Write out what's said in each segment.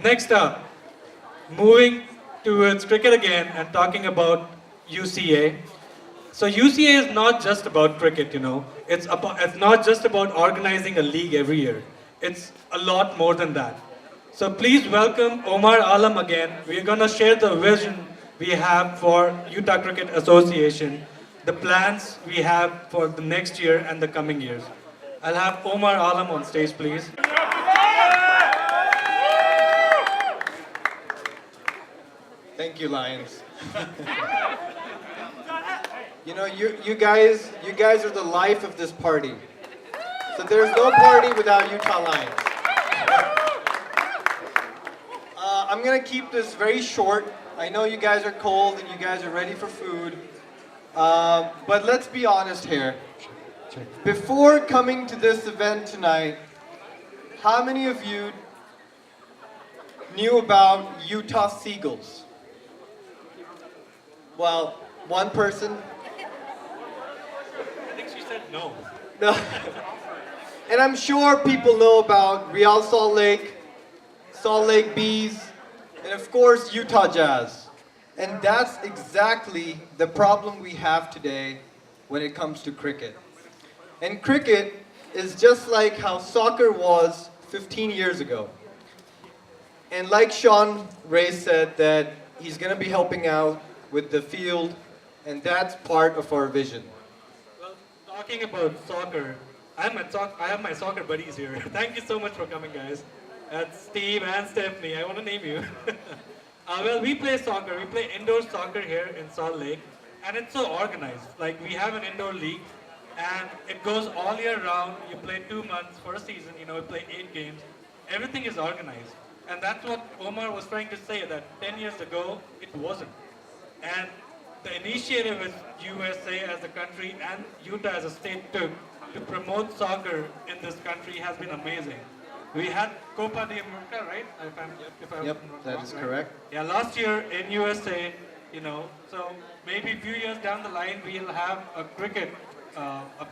Next up, moving towards cricket again and talking about UCA. So UCA is not just about cricket, you know. It's not just about organizing a league every year. It's a lot more than that. So please welcome Omar Alam again. We're gonna share the vision we have for Utah Cricket Association, the plans we have for the next year and the coming years. I'll have Omar Alam on stage, please. Thank you, Lions. You guys are the life of this party. So there's no party without Utah Lions. I'm gonna keep this very short. I know you guys are cold and you guys are ready for food. But let's be honest here. Before coming to this event tonight, how many of you knew about Utah Seagulls? Well, one person. I think she said no. No. And I'm sure people know about Real Salt Lake Bees, and of course Utah Jazz. And that's exactly the problem we have today when it comes to cricket. And cricket is just like how soccer was 15 years ago. And like Sean Ray said, that he's going to be helping out with the field, and that's part of our vision. Well, talking about soccer, I have my soccer buddies here. Thank you so much for coming, guys. That's Steve and Stephanie. I want to name you. Well, we play soccer. We play indoor soccer here in Salt Lake, and it's so organized. Like, we have an indoor league, and it goes all year round. You play 2 months for a season. You know, we play 8 games. Everything is organized, and that's what Omar was trying to say. That 10 years ago, it wasn't. And the initiative which USA as a country and Utah as a state took to promote soccer in this country has been amazing. We had Copa de America, right? Yep, that is correct. Yeah, last year in USA, you know, so maybe a few years down the line we'll have a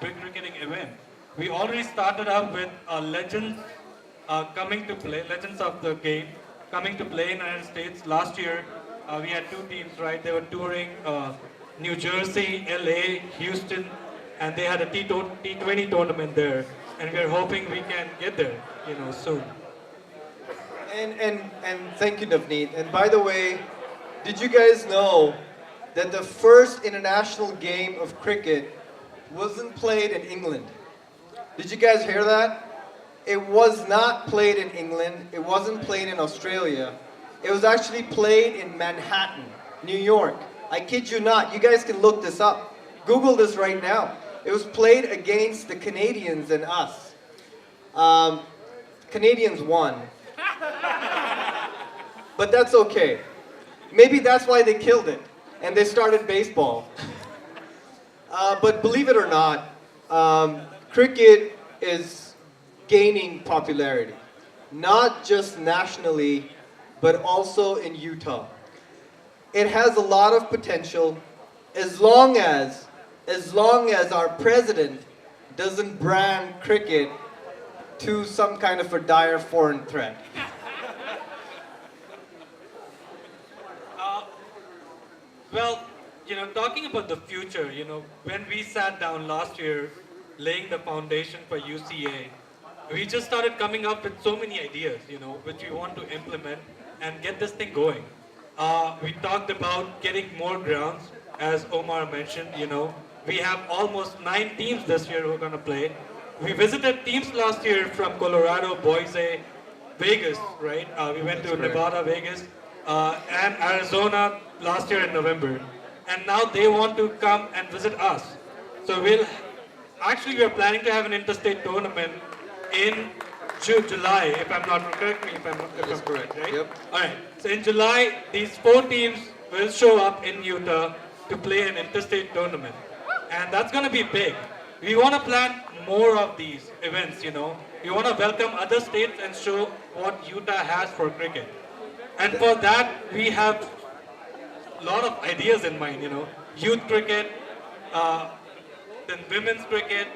big cricketing event. We already started up with legends coming to play, legends of the game coming to play in the United States. Last year we had 2 teams, right? They were touring New Jersey, LA, Houston, and they had a T20 tournament there. And we're hoping we can get there, you know, soon. And thank you, Navneet. And by the way, did you guys know that the first international game of cricket wasn't played in England? Did you guys hear that? It was not played in England. It wasn't played in Australia. It was actually played in Manhattan, New York. I kid you not. You guys can look this up. Google this right now. It was played against the Canadians and us. Canadians won. But that's okay. Maybe that's why they killed it and they started baseball. But believe it or not, cricket is gaining popularity. Not just nationally, but also in Utah. It has a lot of potential as long as our president doesn't brand cricket to some kind of a dire foreign threat. Well, you know, talking about the future, you know, when we sat down last year laying the foundation for UCA, we just started coming up with so many ideas, you know, which we want to implement and get this thing going. We talked about getting more grounds, as Omar mentioned, you know. We have almost 9 teams this year who are going to play. We visited teams last year from Colorado, Boise, Vegas, right? We went to Nevada, Vegas, and Arizona last year in November. And now they want to come and visit us. So we're planning to have an interstate tournament in July, if I'm not, correct me if I'm correct, right? Yep. Alright, so in July, these 4 teams will show up in Utah to play an interstate tournament. And that's going to be big. We want to plan more of these events, you know. We want to welcome other states and show what Utah has for cricket. And for that, we have a lot of ideas in mind, you know. Youth cricket, then women's cricket.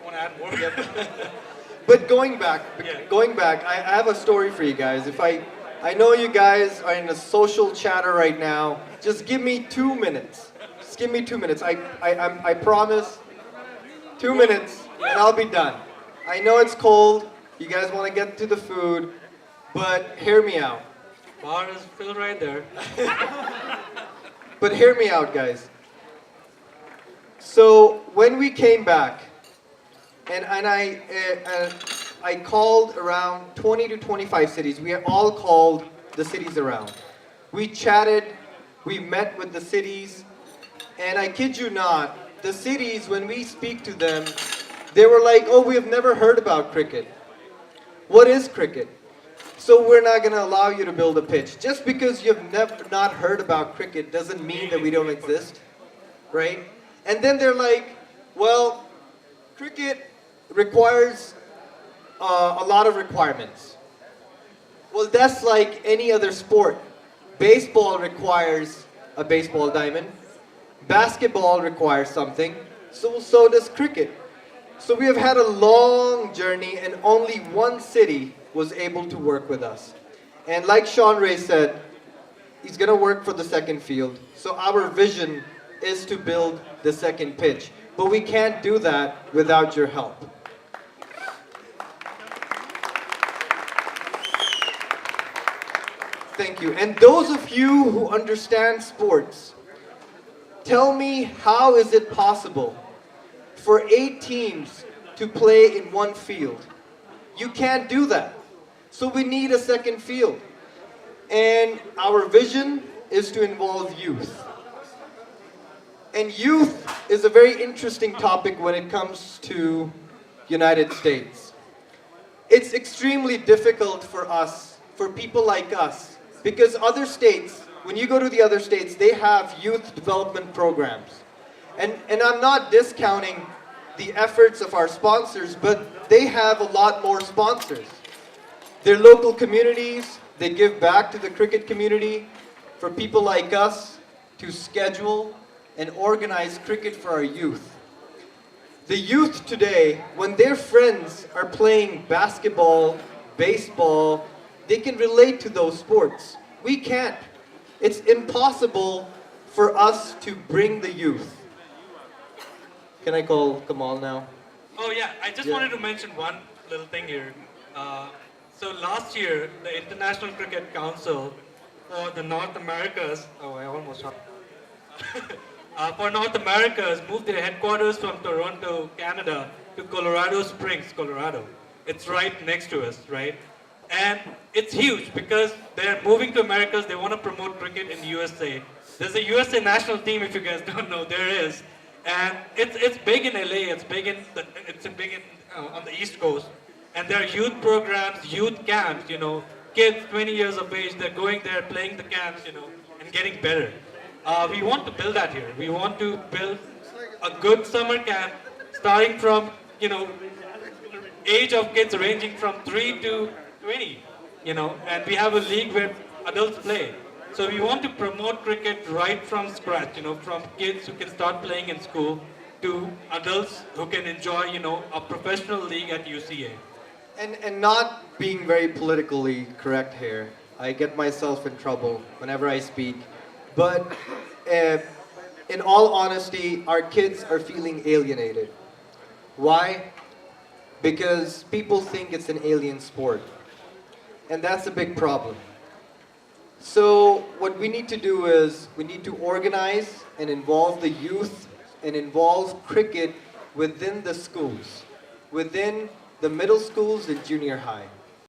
Want to add more? But going back, Yeah. I have a story for you guys. I know you guys are in a social chatter right now. Just give me 2 minutes. Just give me 2 minutes. I promise. 2 minutes, and I'll be done. I know it's cold. You guys want to get to the food, but hear me out. Bar is still right there. But hear me out, guys. So when we came back, I called around 20 to 25 cities. We all called the cities around. We chatted, we met with the cities, and I kid you not, the cities, when we speak to them, they were like, oh, we have never heard about cricket. What is cricket? So we're not going to allow you to build a pitch. Just because you've never not heard about cricket doesn't mean that we don't exist, right? And then they're like, well, cricket requires a lot of requirements. Well, that's like any other sport. Baseball requires a baseball diamond. Basketball requires something. So does cricket. So we have had a long journey, and only one city was able to work with us. And like Sean Ray said, he's going to work for the second field. So our vision is to build the second pitch. But we can't do that without your help. Thank you. And those of you who understand sports, tell me, how is it possible for 8 teams to play in one field? You can't do that. So we need a second field. And our vision is to involve youth. And youth is a very interesting topic when it comes to United States. It's extremely difficult for us, for people like us, because other states, when you go to the other states, they have youth development programs. And I'm not discounting the efforts of our sponsors, but they have a lot more sponsors. They're local communities, they give back to the cricket community for people like us to schedule and organize cricket for our youth. The youth today, when their friends are playing basketball, baseball, they can relate to those sports. We can't. It's impossible for us to bring the youth. Can I call Kamal now? Oh yeah, I just Yeah. wanted to mention one little thing here. So last year, the International Cricket Council for the North Americas, oh I almost for North Americas moved their headquarters from Toronto, Canada to Colorado Springs, Colorado. It's right next to us, right? And it's huge because they're moving to Americas, they want to promote cricket in the USA. There's a USA national team, if you guys don't know, there is. And it's big in LA, it's big on the East Coast. And there are youth programs, youth camps, kids 20 years of age, they're going there, playing the camps, and getting better. We want to build that here. We want to build a good summer camp starting from, age of kids ranging from 3 to 20, and we have a league where adults play. So we want to promote cricket right from scratch, from kids who can start playing in school to adults who can enjoy, a professional league at UCA. And not being very politically correct here, I get myself in trouble whenever I speak. But in all honesty, our kids are feeling alienated. Why? Because people think it's an alien sport. And that's a big problem. So what we need to do is we need to organize and involve the youth and involve cricket within the schools, within the middle schools and junior high.